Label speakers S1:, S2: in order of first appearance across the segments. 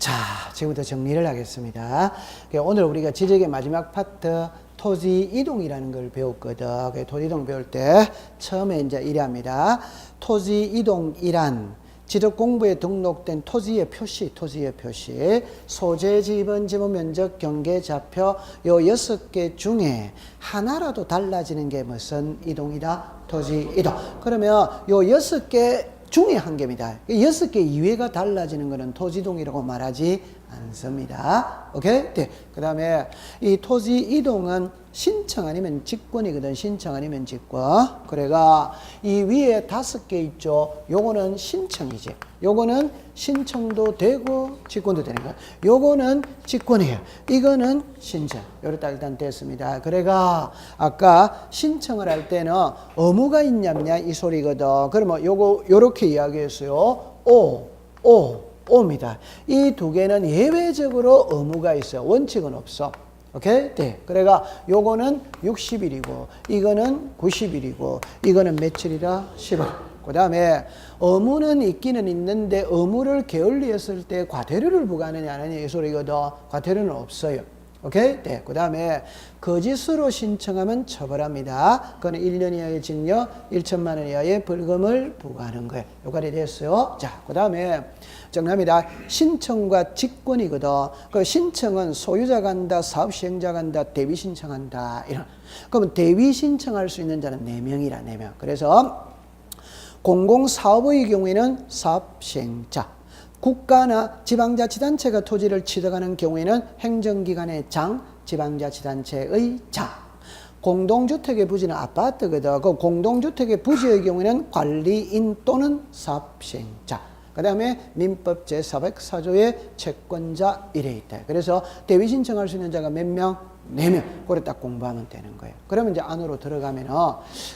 S1: 자, 지금부터 정리를 하겠습니다. 오늘 우리가 지적의 마지막 파트 토지 이동이라는 걸 배웠거든. 토지 이동 배울 때 처음에 이제 이래 합니다. 토지 이동이란 지적 공부에 등록된 토지의 표시, 소재, 지분, 지분 면적, 경계, 좌표 요 6개 중에 하나라도 달라지는 게 무슨 이동이다? 토지 이동. 그러면 요 6개 중에 한 개입니다. 6개 이외가 달라지는 것은 토지이동이라고 말하지 않습니다. 오케이? 네. 그 다음에 이 토지 이동은 신청 아니면 직권이거든. 신청 아니면 직권. 그래가 이 위에 5개 있죠. 요거는 신청이지. 요거는 신청도 되고 직권도 되는 거야. 요거는 직권이에요. 이거는 신청. 요렇다 일단 됐습니다. 그래가 아까 신청을 할 때는 의무가 있냐 없냐 이 소리거든. 그러면 요거 요렇게 이야기했어요. 오입니다. 이 두 개는 예외적으로 의무가 있어요. 원칙은 없어. 오케이? 네. 그래가 요거는 60일이고, 이거는 90일이고, 이거는 며칠이라? 10일. 그 다음에 의무는 있기는 있는데 의무를 게을리했을 때 과태료를 부과하느냐 안 하느냐 이 소리거든. 과태료는 없어요. 오케이? 네. 그 다음에 거짓으로 신청하면 처벌합니다. 그거는 1년 이하의 징역, 1천만 원 이하의 벌금을 부과하는 거예요. 요까지 됐어요. 자, 그 다음에 정리합니다. 신청과 직권이거든. 그 신청은 소유자가 한다, 사업 시행자가 한다, 대위 신청한다. 이런. 그러면 대위 신청할 수 있는 자는 4명이라, 4명. 그래서 공공사업의 경우에는 사업 시행자. 국가나 지방자치단체가 토지를 취득하는 경우에는 행정기관의 장, 지방자치단체의 장. 공동주택의 부지는 아파트거든. 그 공동주택의 부지의 경우에는 관리인 또는 사업시행자. 그 다음에 민법 제404조의 채권자 이래 있다. 그래서 대위 신청할 수 있는 자가 몇 명? 4명. 그래 딱 공부하면 되는 거예요. 그러면 이제 안으로 들어가면은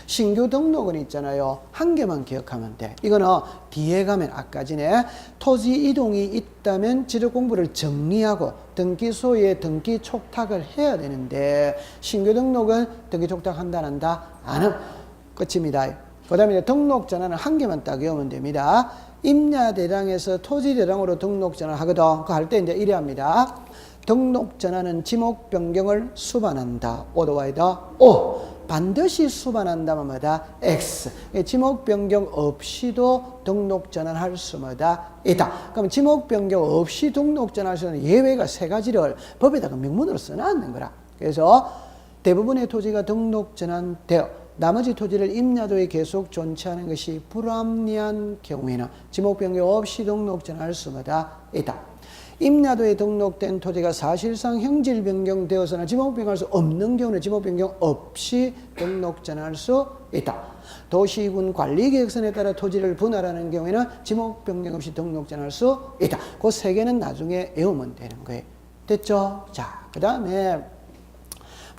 S1: 신규 등록은 있잖아요. 한 개만 기억하면 돼. 이거는 뒤에 가면 아까 전에 토지 이동이 있다면 지적 공부를 정리하고 등기소에 등기 촉탁을 해야 되는데 신규 등록은 등기 촉탁 한다 안 한다? 안 함. 끝입니다. 그 다음에 등록 전환은 한 개만 딱 외우면 됩니다. 임야대장에서 토지대장으로 등록 전환을 하거든. 그거 할 때 이제 이래 합니다. 등록 전환은 지목 변경을 수반한다. 오도와이다. 오. 반드시 수반한다면 뭐다? X. 지목 변경 없이도 등록 전환할 수 뭐다? 있다. 그럼 지목 변경 없이 등록 전환할 수 있는 예외가 3가지를 법에다가 명문으로 써놨는 거라. 그래서 대부분의 토지가 등록 전환되어 나머지 토지를 임야도에 계속 존치하는 것이 불합리한 경우에는 지목 변경 없이 등록 전환할 수마다 있다. 임야도에 등록된 토지가 사실상 형질 변경되어서는 지목 변경할 수 없는 경우는 지목 변경 없이 등록 전환할 수 있다. 도시군 관리계획선에 따라 토지를 분할하는 경우에는 지목 변경 없이 등록 전환할 수 있다. 그 3개는 나중에 외우면 되는 거예요. 됐죠? 자, 그 다음에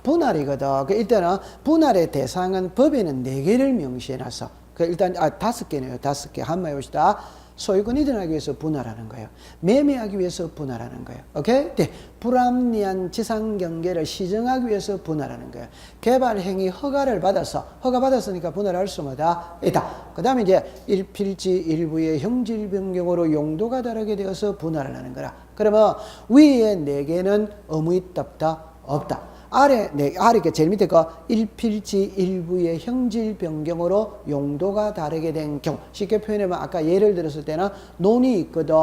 S1: 분할이거든. 일단은 분할의 대상은 법에는 4개를 명시해놨어. 일단 5개네요. 5개. 한번 해봅시다. 소유권 이전하기 위해서 분할하는 거예요. 매매하기 위해서 분할하는 거예요. 오케이? 네. 불합리한 지상 경계를 시정하기 위해서 분할하는 거예요. 개발 행위 허가 받았으니까 분할할 수마다 있다. 그 다음에 이제 일필지 일부의 형질 변경으로 용도가 다르게 되어서 분할을 하는 거라. 그러면 위에 4개는 의무 있다 없다. 아래 이렇게 제일 밑에 거 일필지 일부의 형질 변경으로 용도가 다르게 된 경우. 쉽게 표현하면 아까 예를 들었을 때는 논이 있거든.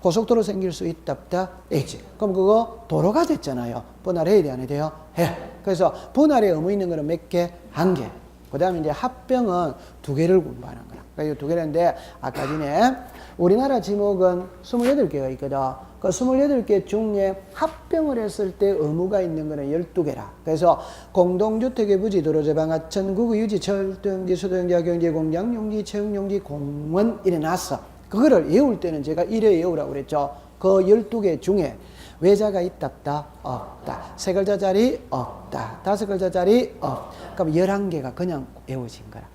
S1: 고속도로 생길 수 있다 없다? 있지. 그럼 그거 도로가 됐잖아요. 분할해야 돼 안 해야 돼요? 해. 그래서 분할에 의무 있는 거는 몇 개? 1개. 그 다음에 이제 합병은 2개를 공부하는 거야. 그러니까 2개인데 아까 전에 우리나라 지목은 28개가 있거든. 그 28개 중에 합병을 했을 때 의무가 있는 거는 12개라. 그래서 공동주택의 부지, 도로제방, 하천, 구구, 유지, 철도용지, 수도용지, 경지, 공장용지, 채용용지, 공원 이래 놨어. 그거를 외울 때는 제가 이래 외우라고 그랬죠. 그 12개 중에 외자가 있다 없다. 3글자짜리 없다. 5글자짜리 없다. 그럼 11개가 그냥 외워진 거라.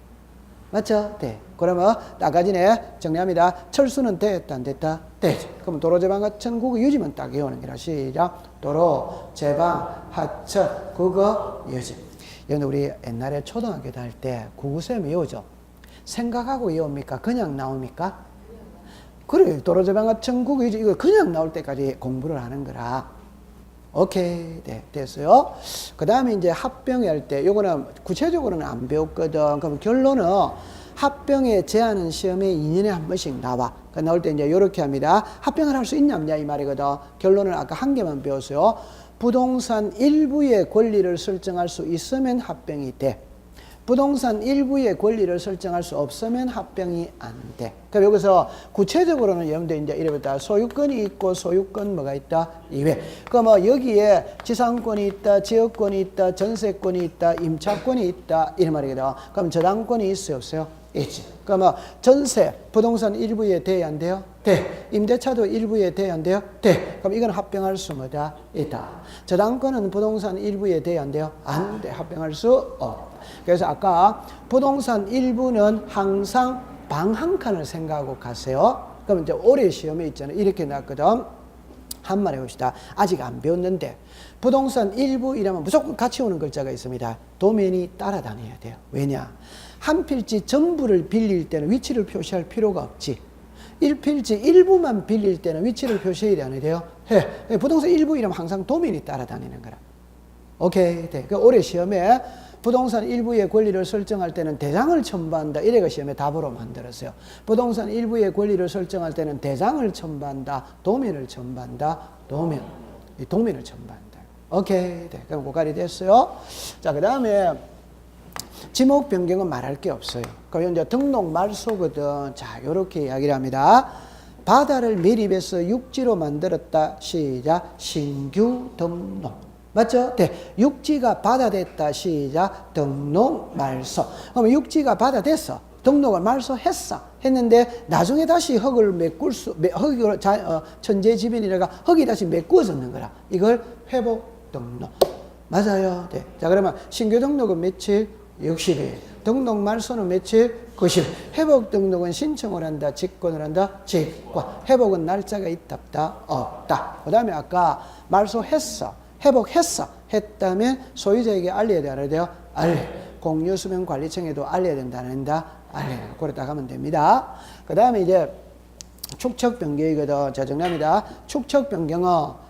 S1: 맞죠? 네. 그러면 아까 전에 정리합니다. 철수는 됐다 안 됐다? 되죠. 그럼 도로, 제방, 하천, 구거, 유지만 딱 외우는 거라. 시작. 도로, 제방, 하천, 구거, 유지. 여러분 우리 옛날에 초등학교 다닐 때 구구쌤 외우죠? 생각하고 외웁니까? 그냥 나옵니까? 그래, 도로재방하청 국어위주 이거 그냥 나올 때까지 공부를 하는 거라. 오케이, 네, 됐어요. 그 다음에 이제 합병회 할 때, 요거는 구체적으로는 안 배웠거든. 그럼 결론은 합병에 제하는 시험에 2년에 한 번씩 나와. 그 나올 때 이제 요렇게 합니다. 합병을 할 수 있냐 없냐 이 말이거든. 결론은 아까 한 개만 배웠어요. 부동산 일부의 권리를 설정할 수 있으면 합병이 돼. 부동산 일부의 권리를 설정할 수 없으면 합병이 안 돼. 그럼 여기서 구체적으로는 여러분들 이제 이래부터 소유권이 있고 소유권 뭐가 있다? 이외. 그럼 뭐 여기에 지상권이 있다, 지역권이 있다, 전세권이 있다, 임차권이 있다 이런 말이거든. 그럼 저당권이 있어요, 없어요? 있지. 그럼 뭐 전세, 부동산 일부에 돼야 안 돼요? 돼. 임대차도 일부에 돼야 안 돼요? 돼. 그럼 이건 합병할 수 뭐다? 있다. 저당권은 부동산 일부에 돼야 안 돼요? 안 돼. 합병할 수 없다. 그래서 아까 부동산 일부는 항상 방 한 칸을 생각하고 가세요. 그럼 이제 올해 시험에 있잖아요. 이렇게 나왔거든. 한 말 해봅시다. 아직 안 배웠는데 부동산 일부 이라면 무조건 같이 오는 글자가 있습니다. 도면이 따라다녀야 돼요. 왜냐? 한 필지 전부를 빌릴 때는 위치를 표시할 필요가 없지. 1필지 일부만 빌릴 때는 위치를 표시해야 안 돼요? 해. 부동산 일부 이라면 항상 도면이 따라다니는 거라. 오케이. 네. 그 올해 시험에 부동산 일부의 권리를 설정할 때는 대장을 첨부한다. 이래가 시험에 답으로 만들었어요. 부동산 일부의 권리를 설정할 때는 대장을 첨부한다. 도면을 첨부한다. 도면을 첨부한다. 오케이. 네. 그럼 고갈이 됐어요. 자, 그 다음에 지목 변경은 말할 게 없어요. 그럼 이제 등록 말소거든. 자, 요렇게 이야기를 합니다. 바다를 매립해서 육지로 만들었다. 시작. 신규 등록. 맞죠? 네. 육지가 바다 됐다. 시작. 등록 말소. 그럼 육지가 바다 됐어. 등록을 말소했어. 했는데 나중에 다시 흙을 메꿀 수, 흙으로 천재지변이라가 흙이 다시 메꾸어졌는 거라. 이걸 회복 등록. 맞아요. 네. 자, 그러면 신규 등록은 며칠? 60일. 등록 말소는 며칠? 90일. 회복 등록은 신청을 한다. 직권을 한다. 직권. 회복은 날짜가 있다. 없다. 그 다음에 아까 말소했어. 회복했어. 했다면 소유자에게 알려야 돼. 알아야 돼요? 공유수명관리청에도 알려야 된다. 안 된다? 알려야 돼요. 그랬다 가면 됩니다. 그 다음에 이제 축척 변경이거든. 자, 정답입니다. 축척 변경은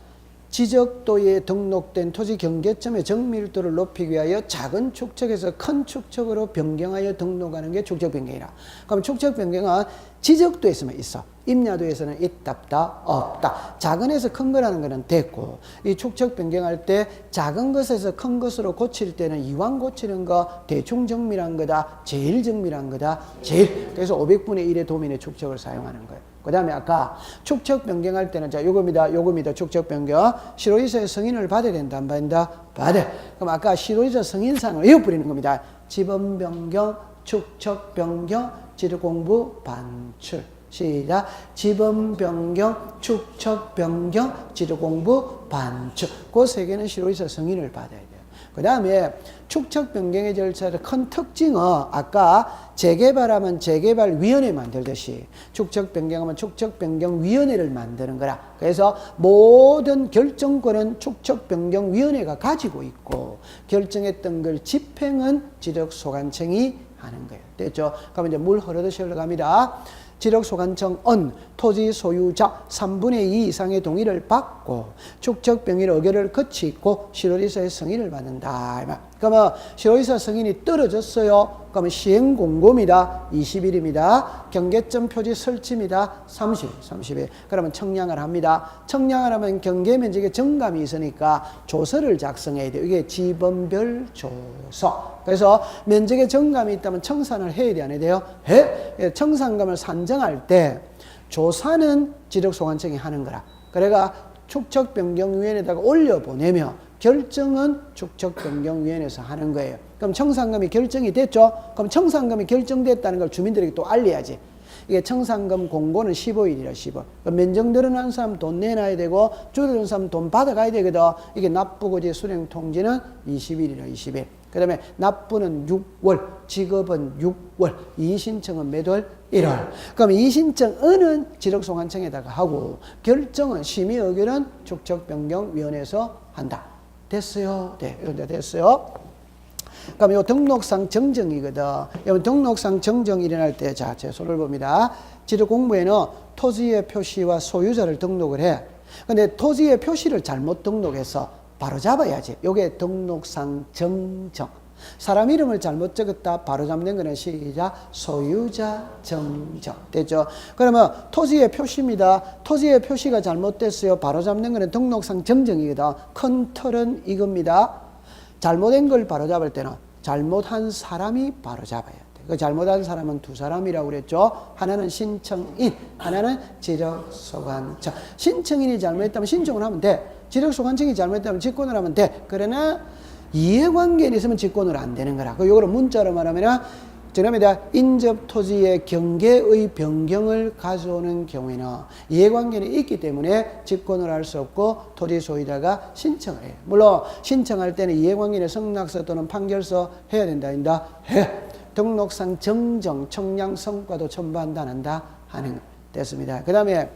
S1: 지적도에 등록된 토지 경계점의 정밀도를 높이기 위하여 작은 축척에서 큰 축척으로 변경하여 등록하는 게 축척 변경이라. 그럼 축척 변경은 지적도에서만 있어. 임야도에서는 있다, 없다. 작은에서 큰 거라는 거는 됐고, 이 축척 변경할 때 작은 것에서 큰 것으로 고칠 때는 이왕 고치는 거 대충 정밀한 거다, 제일 정밀한 거다, 제일. 그래서 500분의 1의 도면의 축척을 사용하는 거예요. 그 다음에 아까 축척 변경할 때는 자, 요겁니다. 축척 변경. 시도지사의 승인을 받아야 된다, 안 받는다? 받아. 그럼 아까 시도지사 승인사항을 외워버리는 겁니다. 지번 변경, 축척 변경, 지도 공부 반출. 시작. 지번 변경, 축척 변경, 지도 공부 반출. 그 세 개는 시도지사 승인을 받아야 돼요. 그 다음에 축척 변경의 절차의 큰 특징은 아까 재개발하면 재개발위원회 만들듯이 축척 변경하면 축척 변경위원회를 만드는 거라. 그래서 모든 결정권은 축척 변경위원회가 가지고 있고 결정했던 걸 집행은 지적소관청이 하는 거예요. 됐죠? 그럼 이제 물 흐르듯이 흘러갑니다. 지적소관청은 토지 소유자 3분의 2 이상의 동의를 받고 축척변경 의결을 거치고 시도지사의 승인을 받는다. 그러면 시도지사 승인이 떨어졌어요. 그러면 시행공고입니다. 20일입니다. 경계점 표지 설치입니다. 30일. 그러면 청량을 합니다. 청량을 하면 경계면적에 정감이 있으니까 조서를 작성해야 돼요. 이게 지번별 조서. 그래서 면적에 정감이 있다면 청산을 해야 돼, 안 해야 돼요? 해. 청산감을 산정할 때 조사는 지적소관청이 하는 거라. 그래가 축척변경위원회에다가 올려보내며 결정은 축척변경위원회에서 하는 거예요. 그럼 청산금이 결정이 됐죠? 그럼 청산금이 결정됐다는 걸 주민들에게 또 알려야지. 이게 청산금 공고는 15일이라 15일. 면적 늘어난 사람 돈 내놔야 되고 줄어든 사람 돈 받아가야 되거든. 이게 납부고지 수령통지는 20일이라 20일. 그 다음에 납부는 6월, 지급은 6월, 이의신청은 몇 월? 1월. 그럼 이의신청은 지적소관청에다가 하고 결정은 심의의결은 축척변경위원회에서 한다. 됐어요? 네, 됐어요. 그럼 요 등록상 정정이거든. 여러분 등록상 정정 일어날 때, 자, 제 손을 봅니다. 지적 공부에는 토지의 표시와 소유자를 등록을 해. 근데 토지의 표시를 잘못 등록해서 바로 잡아야지. 요게 등록상 정정. 사람 이름을 잘못 적었다 바로 잡는 거는 시작 소유자 정정. 됐죠? 그러면 토지의 표시입니다. 토지의 표시가 잘못됐어요. 바로 잡는 거는 등록상 정정이거든. 큰 틀은 이겁니다. 잘못된 걸 바로 잡을 때는 잘못한 사람이 바로 잡아야 돼. 그 잘못한 사람은 두 사람이라고 그랬죠. 하나는 신청인, 하나는 지적소관청. 신청인이 잘못했다면 신청을 하면 돼. 지적소관청이 잘못했다면 직권을 하면 돼. 그러나 이해관계는 있으면 직권으로 안 되는 거라. 그 요거를 문자로 말하면 정답입니다. 인접 토지의 경계의 변경을 가져오는 경우에는 이해관계는 있기 때문에 직권을 할 수 없고 토지 소유자가 신청을 해요. 물론 신청할 때는 이해관계는 성락서 또는 판결서 해야 된다. 한다. 해. 등록상 정정, 청량 성과도 첨부한다. 안 한다. 하는 거. 됐습니다. 그 다음에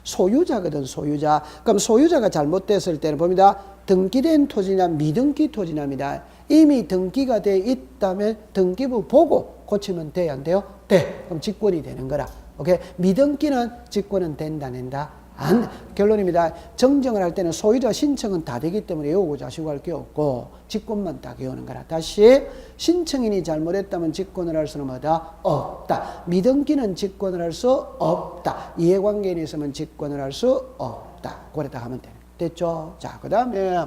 S1: 소유자거든. 소유자. 그럼 소유자가 잘못됐을 때는 봅니다. 등기된 토지나 미등기 토지납니다. 이미 등기가 돼 있다면 등기부 보고 고치면 돼요? 안 돼요? 돼. 그럼 직권이 되는 거라. 오케이? 미등기는 직권은 된다, 낸다? 안 돼. 결론입니다. 정정을 할 때는 소유자 신청은 다 되기 때문에 외우고 자시고 할 게 없고 직권만 딱 외우는 거라. 다시 신청인이 잘못했다면 직권을 할 수는 뭐다? 없다. 미등기는 직권을 할 수 없다. 이해관계인이 있으면 직권을 할 수 없다. 그랬다 하면 돼. 됐죠? 자, 그 다음에,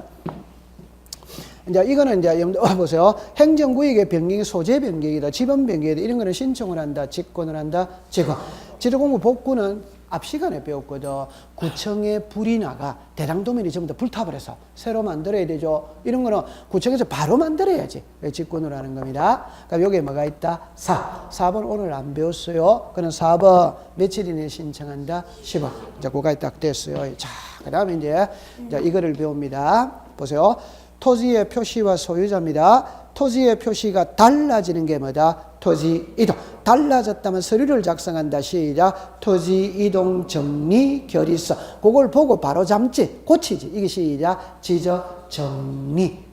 S1: 이제 이거는 이제 여러분들 보세요. 행정구역의 변경이 소재 변경이다, 지번 변경이다. 이런 거는 신청을 한다, 직권을 한다, 직권. 지도공부 복구는 앞 시간에 배웠거든. 구청에 불이 나가 대장도면이 전부 다 불타버려서 새로 만들어야 되죠. 이런 거는 구청에서 바로 만들어야지. 직권으로 하는 겁니다. 그럼 여기에 뭐가 있다? 4번 오늘 안 배웠어요. 그는 4번 며칠 이내에 신청한다? 10원. 자, 그거까지 딱 됐어요. 자, 그 다음에 이제 이거를 배웁니다. 보세요. 토지의 표시와 소유자입니다. 토지의 표시가 달라지는 게 뭐다? 토지 이동. 달라졌다면 서류를 작성한다. 시작. 토지 이동 정리 결의서. 그걸 보고 바로 잡지. 고치지. 이게 시작. 지적 정리.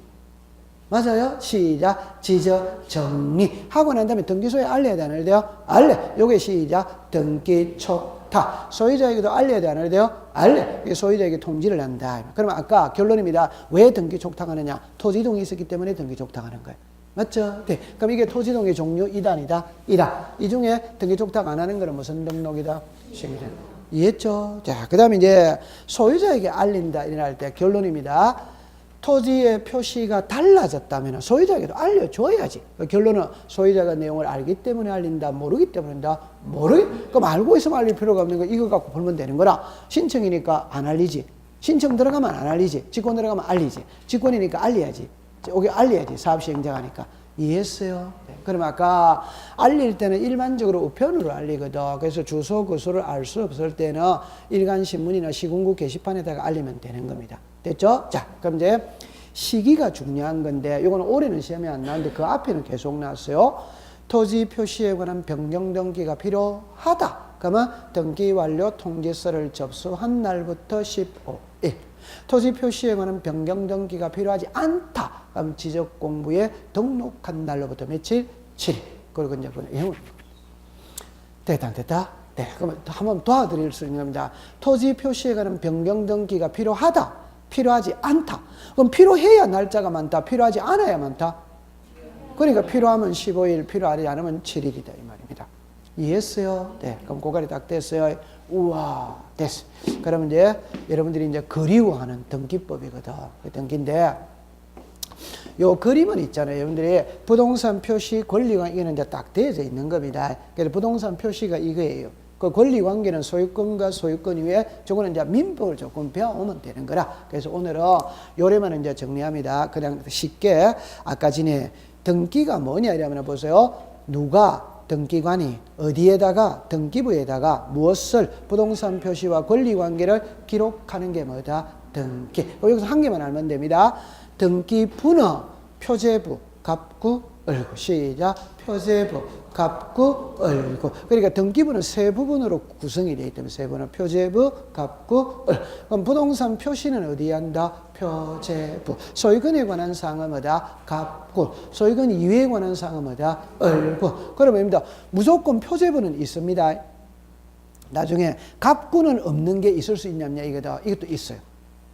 S1: 맞아요? 시작. 지적 정리. 하고 난 다음에 등기소에 알려야 돼, 안 알려야 돼요? 알려. 요게 시작. 등기 촉탁. 소유자에게도 알려야 돼, 안 알려야 돼요? 알려. 소유자에게 통지를 한다. 그러면 아까 결론입니다. 왜 등기 촉탁하느냐? 토지 이동이 있었기 때문에 등기 촉탁하는 거예요. 맞죠? 네. 그럼 이게 토지동의 종류 2단이다. 2단. 이 중에 등기 촉탁 안 하는 거는 무슨 등록이다? 시행된. 이해했죠? 자, 그 다음에 이제 소유자에게 알린다. 일어날 때 결론입니다. 토지의 표시가 달라졌다면 소유자에게도 알려줘야지. 결론은 소유자가 내용을 알기 때문에 알린다. 모르기 때문에 한다. 그럼 알고 있으면 알릴 필요가 없는 거. 이거 갖고 풀면 되는 거라. 신청이니까 안 알리지. 신청 들어가면 안 알리지. 직권 들어가면 알리지. 직권이니까 알려야지. 여기 알려야지. 사업시행자가니까. 이해했어요? 네. 그럼 아까 알릴 때는 일반적으로 우편으로 알리거든. 그래서 주소, 거소를 알 수 없을 때는 일간신문이나 시군구 게시판에다가 알리면 되는 겁니다. 됐죠? 자, 그럼 이제 시기가 중요한 건데, 이거는 올해는 시험에 안 나왔는데 그 앞에는 계속 나왔어요. 토지 표시에 관한 변경 등기가 필요하다. 그러면 등기 완료 통지서를 접수한 날부터 15일. 토지 표시에 관한 변경 등기가 필요하지 않다. 그럼 지적 공부에 등록한 날로부터 며칠? 7일. 그리고 이제 됐다. 네, 그러면 한번 도와드릴 수 있는 겁니다. 토지 표시에 관한 변경 등기가 필요하다. 필요하지 않다. 그럼 필요해야 날짜가 많다. 필요하지 않아야 많다. 그러니까 필요하면 15일, 필요하지 않으면 7일이다 이 말입니다. 이해했어요? 네, 그럼 고갈이 딱 됐어요. 우와, 됐어. 그러면 이제 여러분들이 이제 그리워하는 등기법이거든. 그 등기인데, 요 그림은 있잖아요. 여러분들이 부동산 표시 권리관 이거는 이제 딱 되어져 있는 겁니다. 그래서 부동산 표시가 이거예요. 그 권리관계는 소유권과 소유권 이외에 저거는 이제 민법을 조금 배워오면 되는 거라. 그래서 오늘은 요래만 이제 정리합니다. 그냥 쉽게 아까 전에 등기가 뭐냐 이러면 보세요. 누가 등기관이 어디에다가 등기부에다가 무엇을 부동산 표시와 권리관계를 기록하는 게 뭐다? 등기. 여기서 한 개만 알면 됩니다. 등기부는 표제부, 갑구, 을구. 시작. 표제부, 갑구, 을구. 그러니까 등기부는 세 부분으로 구성이 되어 있기 때문에 세 부분은 표제부, 갑구, 을. 그럼 부동산 표시는 어디에 한다? 표제부. 소유권에 관한 사항은 뭐다? 갑구. 소유권 이외에 관한 사항은 뭐다? 을구. 그러면 무조건 표제부는 있습니다. 나중에 갑구는 없는 게 있을 수 있냐면 이것도 있어요.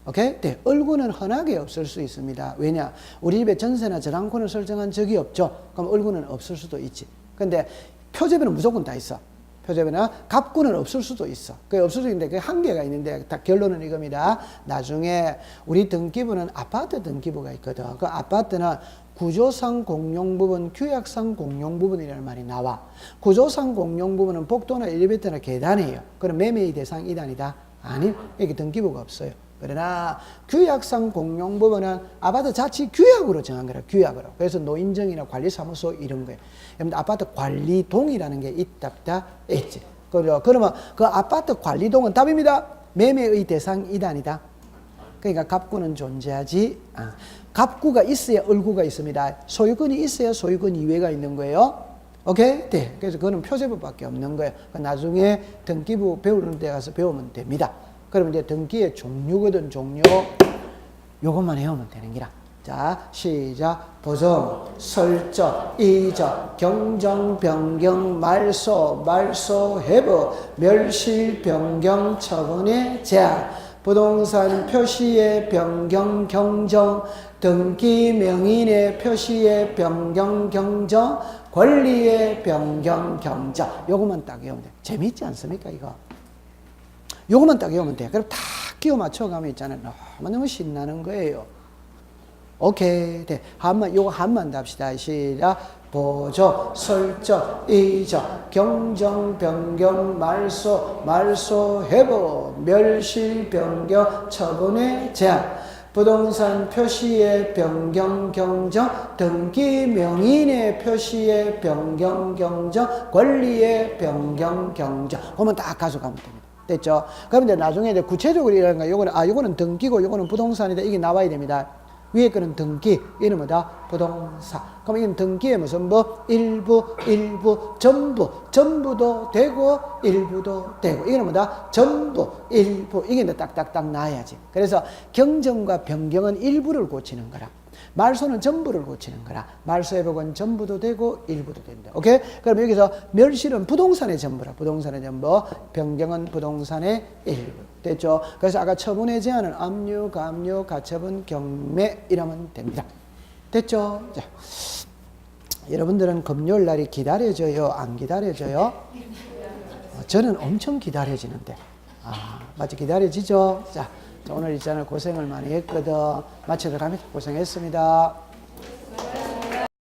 S1: 오케이? 네, 을구는 흔하게 없을 수 있습니다. 왜냐? 우리 집에 전세나 저당권을 설정한 적이 없죠. 그럼 을구는 없을 수도 있지. 근데 표제부는 무조건 다 있어. 표제부는 갑구는 없을 수도 있어. 그게 없을 수 있는데 그 한계가 있는데 다 결론은 이겁니다. 나중에 우리 등기부는 아파트 등기부가 있거든. 그 아파트는 구조상 공용부분, 규약상 공용부분이라는 말이 나와. 구조상 공용부분은 복도나 엘리베이터나 계단이에요. 그럼 매매의 대상 2단이다? 아니, 여기 등기부가 없어요. 그러나 규약상 공용부분은 아파트 자치 규약으로 정한 거라. 규약으로. 그래서 노인정이나 관리사무소 이런 거예요. 여러분 아파트 관리동이라는 게 있답다 있지. 그러면 그 아파트 관리동은 답입니다. 매매의 대상 2단이다. 그러니까 갑구는 존재하지 않아. 갑구가 있어야 을구가 있습니다. 소유권이 있어야 소유권 이외가 있는 거예요. 오케이? 네. 그래서 그거는 표제부밖에 없는 거예요. 나중에 등기부 배우는 데 가서 배우면 됩니다. 그러면 이제 등기의 종류거든, 종류. 요것만 외우면 되는 기라. 자, 시작. 보존, 설정, 이적, 경정, 변경, 말소, 해부, 멸실, 변경, 처분의 제한, 부동산 표시의 변경, 경정, 등기 명인의 표시의 변경, 경정, 권리의 변경, 경정. 요것만 딱 외우면 돼. 재밌지 않습니까, 이거? 요것만 딱 외우면 돼. 그럼 다 끼워 맞춰가면 있잖아요. 너무 신나는 거예요. 오케이. 네. 요거 한만 답시다. 시작. 보조, 설정, 이적, 경정, 변경, 말소, 해부, 멸실, 변경, 처분의 제한, 부동산 표시의 변경, 경정, 등기 명인의 표시의 변경, 경정, 권리의 변경, 경정. 그러면 딱 가져가면 됩니다. 됐죠? 그럼 이제 나중에 이제 구체적으로 이런 거, 요거는 등기고, 요거는 부동산이다. 이게 나와야 됩니다. 위에 거는 등기, 얘는 뭐다? 부동산. 그럼 이건 등기에 무슨 뭐? 일부, 전부도 되고, 일부도 되고. 이거는 뭐다? 전부, 일부. 이게 딱딱딱 나와야지. 그래서 경정과 변경은 일부를 고치는 거라. 말소는 전부를 고치는 거라. 말소회복은 전부도 되고 일부도 된다. 오케이? 그럼 여기서 멸실은 부동산의 전부라. 부동산의 전부. 변경은 부동산의 일부. 됐죠? 그래서 아까 처분의 제한은 압류, 감류, 가처분, 경매 이러면 됩니다. 됐죠? 자, 여러분들은 금요일 날이 기다려져요? 안 기다려져요? 저는 엄청 기다려지는데. 맞지? 기다려지죠? 자, 오늘 있잖아요. 고생을 많이 했거든. 마치도록 합니다. 고생했습니다.